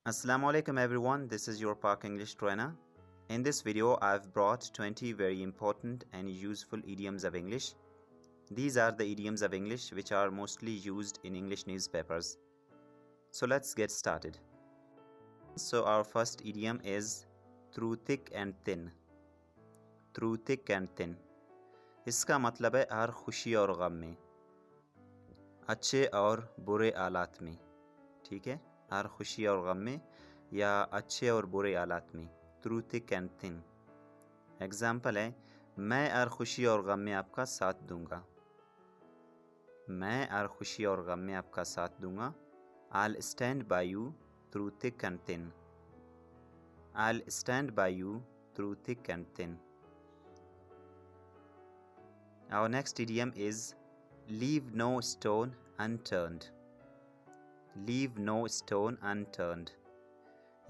Assalamu alaikum everyone, this is your Pak English Trainer. In this video, I've brought 20 very important and useful idioms of English. These are the idioms of English which are mostly used in English newspapers. So let's get started. So our first idiom is through thick and thin. Through thick and thin. इसका मतलब है हर खुशी और गम में, अच्छे और बुरे हालात में. ठीक है, हर खुशी और गम में या अच्छे और बुरे हालात में. Through thick and thin. Example है, मैं हर खुशी और गम में आपका साथ दूंगा. मैं हर खुशी और गम में आपका साथ दूंगा. I'll stand by you through thick and thin. I'll stand by you through thick and thin. Our next idiom is leave no stone unturned. Leave no stone unturned.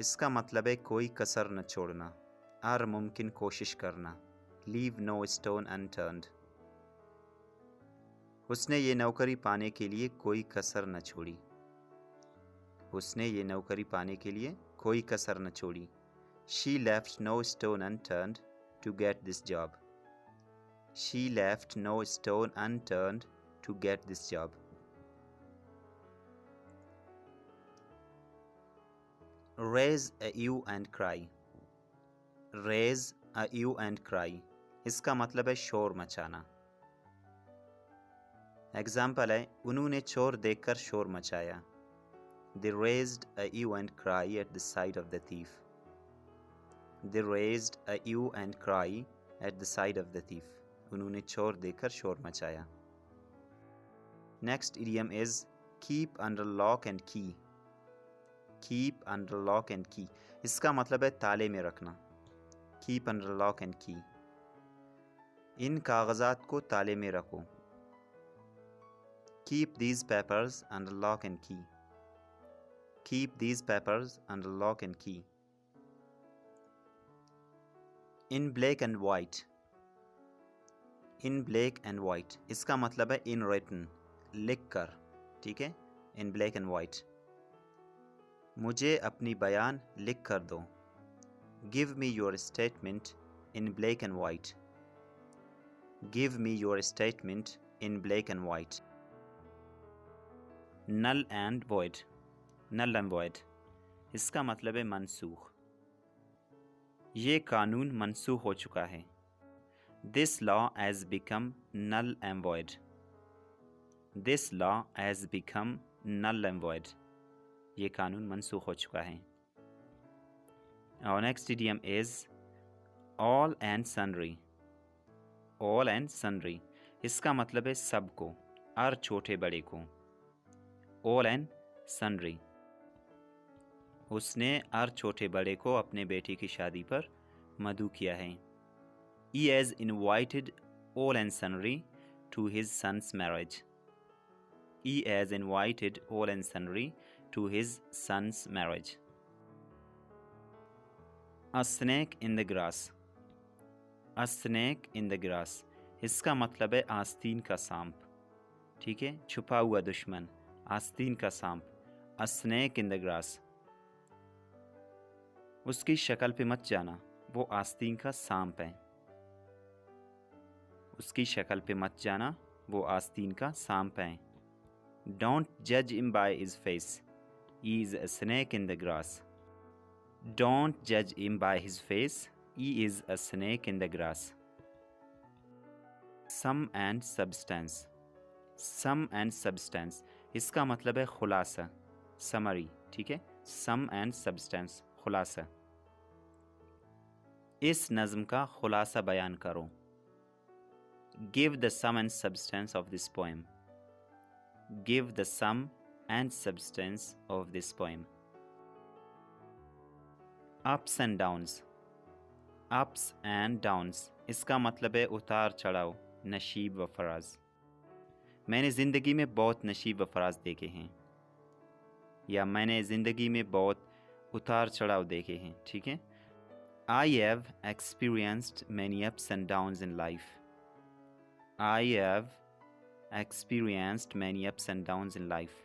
इसका मतलब है कोई कसर न छोड़ना, हर मुमकिन कोशिश करना. Leave no stone unturned. उसने ये नौकरी पाने के लिए कोई कसर न छोड़ी. उसने ये नौकरी पाने के लिए कोई कसर न छोड़ी. She left no stone unturned to get this job. She left no stone unturned to get this job. Raise a hue and cry. Raise a hue and cry. इसका मतलब है शोर मचाना. एग्जाम्पल है, उन्होंने चोर देखकर शोर मचाया. They raised a hue and cry at the sight of the thief. They raised a hue and cry at the sight of the thief. उन्होंने चोर देखकर शोर मचाया. Next idiom is keep under lock and key. Keep under lock and key. इसका मतलब है ताले में रखना. Keep under lock and key. इन कागजात को ताले में रखो. Keep these papers under lock and key. Keep these papers under lock and key. In black and white. In black and white. इसका मतलब है in written, लिख कर. ठीक है, in black and white. मुझे अपनी बयान लिख कर दो. Give me your statement in black and white. Give me your statement in black and white. Null and void. Null and void. इसका मतलब है मनसूख. ये कानून मनसूख हो चुका है. This law has become null and void. This law has become null and void. ये कानून मनसूख हो चुका है. Our next idiom is all and sundry. All and sundry. इसका मतलब है सबको, हर छोटे बड़े को. All and sundry. उसने हर छोटे बड़े को अपने बेटी की शादी पर मदऊ किया है. He has invited all and sundry to his son's marriage. He has invited all and sundry to his son's marriage. A snake in the grass. A snake in the grass. इसका मतलब है आस्तीन का सांप. ठीक है, छुपा हुआ दुश्मन, आस्तीन का सांप. A snake in the grass. उसकी शक्ल पे मत जाना, वो आस्तीन का सांप है. उसकी शक्ल पे मत जाना, वो आस्तीन का सांप है. Don't judge him by his face. He is a snake in the grass. Don't judge him by his face. He is a snake in the grass. Sum and substance. Sum and substance. इसका मतलब है खुलासा, summary. ठीक है, sum and substance, खुलासा. इस नज़्म का खुलासा बयान करो. Give the sum and substance of this poem. Give the sum and substance of this poem. Ups and downs. Ups and downs. इसका मतलब है उतार चढ़ाव, नशीब व फराज. मैंने ज़िंदगी में बहुत नशीब व फराज देखे हैं, या मैंने ज़िंदगी में बहुत उतार चढ़ाव देखे हैं. ठीक है, I have experienced many ups and downs in life. I have experienced many ups and downs in life.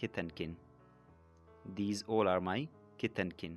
kith and kin. These all are my kith and kin.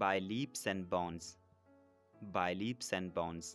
By leaps and bounds. By leaps and bounds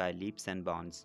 By leaps and bounds.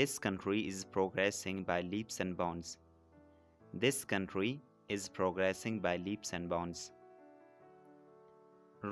This country is progressing by leaps and bounds. This country is progressing by leaps and bounds.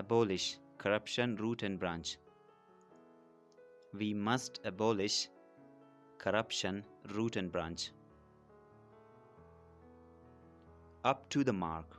abolish corruption root and branch. We must abolish corruption root and branch. Up to the mark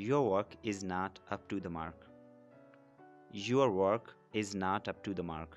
Your work is not up to the mark. Your work is not up to the mark.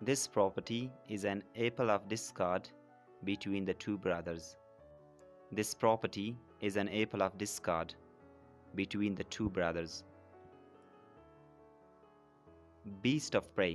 This property is an apple of discord between the two brothers. This property is an apple of discord between the two brothers. Beast of prey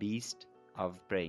Beast of prey.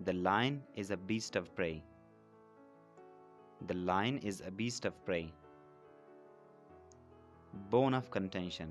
The lion is a beast of prey. The lion is a beast of prey. Bone of contention.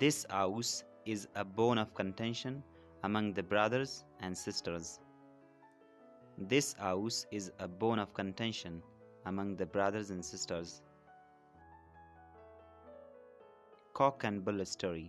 This house is a bone of contention among the brothers and sisters. This house is a bone of contention among the brothers and sisters. Cock and bull story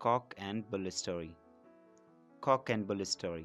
Cock and bull story. Cock and bull story.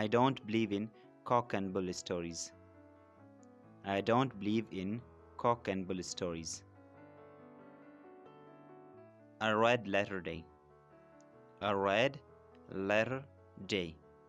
I don't believe in cock and bull stories. I don't believe in cock and bull stories. A red letter day. A red letter day.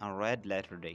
a red letter day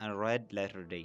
A red letter day.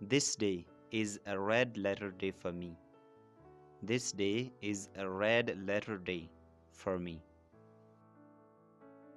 This day is a red letter day for me. This day is a red letter day for me.